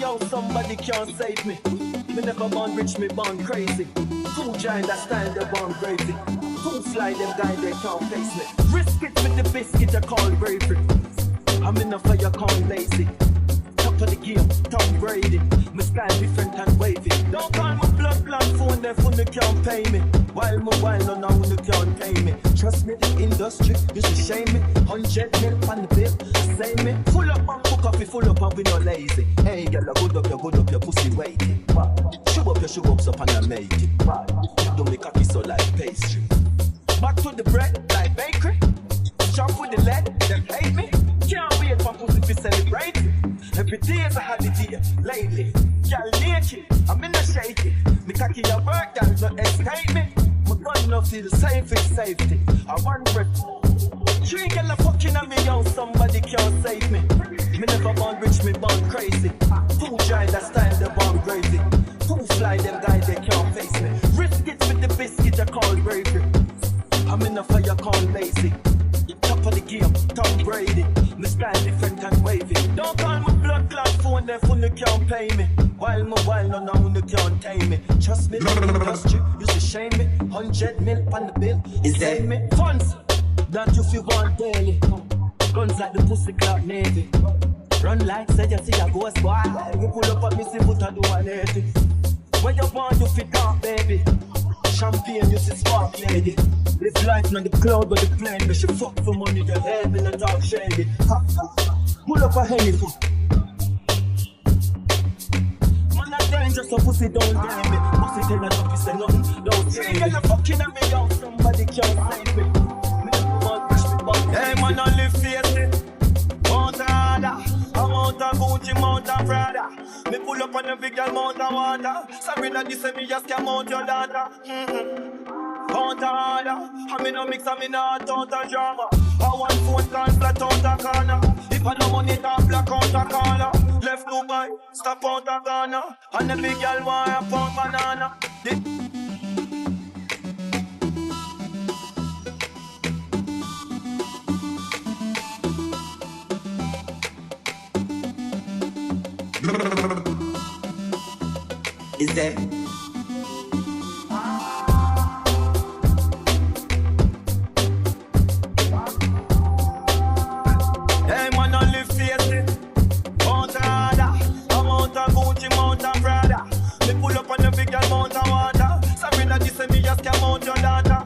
yo, somebody can't save me. Me never born rich, me born crazy. Two giant that style, they born crazy. Two fly, them guys, they can't face me. Risk it with the biscuit, I call bravery. I'm in a fire, call lazy. Top of the game, Tom Brady. My style different and wavy. Don't call my blood clot phone, they phone can't pay me. While my while no now you can't pay me. Trust me, the industry used to shame me. 100 mil on the bill, say me. Full up and cook coffee, full up and we no lazy. Hey girl, you good up, your pussy waiting. Show up your shoe ups up and I make it. You do me cocky so like pastry. Back to the bread like bakery. Chop with the lead, them hate me. Can't wait for pussy to celebrate it. Every day is a holiday, lately. Girl naked, I'm in the shaky. Me cocky your work, girl, don't escape me. My gun no feel safe with safety. I want breath. Three girl a fucking on me, yo, somebody can't save me. Me never born rich, me born crazy. Two giant that style, they born crazy. Two fly, them guys, they can't face me. Risk it with the biscuit, I call bravery. I'm in a fire, call lazy. Top of the game, Tom Brady. My style different and wavy. Don't call my blood clot phone, they phone can't pay me. While no now you can't tame me. Trust me, trust you, used to shame me. 100 mil on the bill, is that me? Funds that you feel want daily. Guns like the pussy clock navy. Run like say you see a ghost boy. We pull up a missy foot and do 180. When you want to fit dark, baby. Champagne, you see spark lady. Live life on the cloud but the plane. But she fuck for money, your head in the dark shady. Pull up a henny foot. Man, I dangerous, so pussy don't dare me. Pussy tell her not to say nothing, don't say me. Girl, you fucking at me, yo, somebody can't save me. Hey man, I live fiercely. Mount harder, a mount of Gucci, mount of Prada. Me pull up on a big girl, mount of water. Sorry that this say me just can't mount your daughter. Mount harder, I me no mix and me not out of drama. I want phone call flat out a corner. If I no money talk black out a corner. Left Dubai, stop out a Ghana. And the big girl want a pound banana. Is that? Hey man, I live fiercely. Mount harder, a mount of Gucci, mount of Prada. Me pull up on the big girl, mount of water. Sorry that this say me just can't mount your daughter.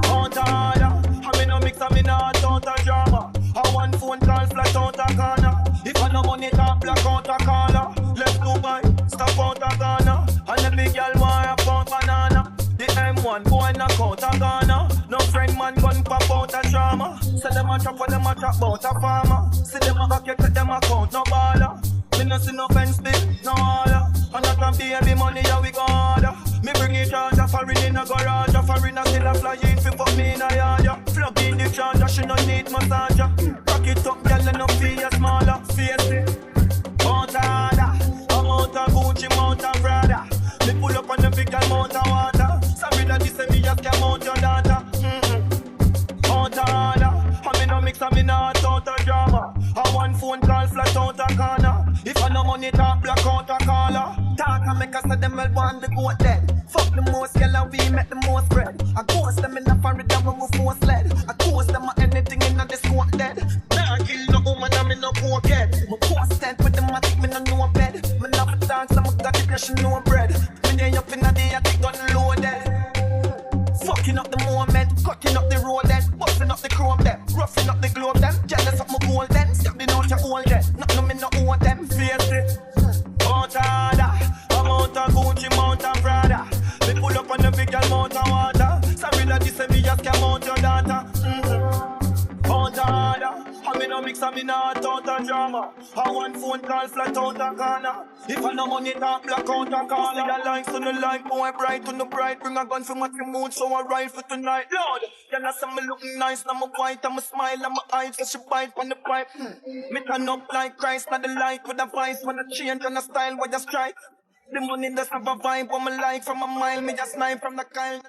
Mount harder, I me no mix and me not out of drama. I want phone call flat out a corner. If I no money talk black out a collar. Left Dubai, stop out a Ghana. And the big girl want a pound banana. The M1 boy knock out a Ghana. No friend man gun pop out a drama. Say them a chop or them a chop about a farmer. See them a back, you take them account, no baller. Me no see no fence big, no order. And I can baby money, yeah we go order. Me bring it charger, foreign in a garage. Foreign a still a flying, fi fuck me in a yard. Plug in the charger, she no need massager. Rock it up, girl, and no feel smaller. Face it, mount harder. I'm out of Gucci, mount of Prada. Me pull up on the big girl, mount of water. Sorry that this say me just can't mount your daughter. Mount harder. I me no mix and me not out of drama. I want phone call flat out a corner. If I no money talk black out a collar. Talk and make us say them well want the goat dead. Fuck the most girl and we make the most bread. I ghost them in the foreign when we force lead. I ghost them or anything in the squad dead. Nah kill no woman and me no poor kid. Me post tent with the matic, me no know bed. Me love the dance and me got the pressure no bread. Me day up in the day I think gun loaded. Fucking up the moment, cutting up the road then. Busting up the chrome then, roughing up the globe then. Jealous of my gold then, stabbing out your old then. Not no me no own them, face it. Mount harder, I'm out of Gucci, mount of Prada. Me pull up on the big girl, mount of water. Sorry that this say me just can't mount your daughter. Mount harder, I me no mix and me not out of drama. I want phone call flat out a corner. If I no money talk black out a corner. See the lights on the light, boy bright on the bright. Bring a gun for my mood, so I ride for tonight. Lord, then I see me looking nice, now I'm white, I'm a smile, and my eyes, so she bite on the pipe. Me turn up like Christ, not the light with a vice. When I change on the style, where you strike. The money does have a vibe on my life, from a mile, me just snipe from the kind.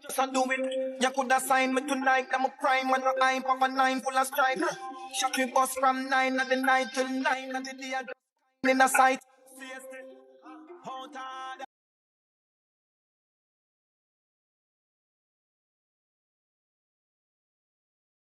Just I do it, you could have signed me tonight. I'm a prime and a hype of a 9 full of strike. Shocking bus from 9 at the night till 9 at the day. in a sight.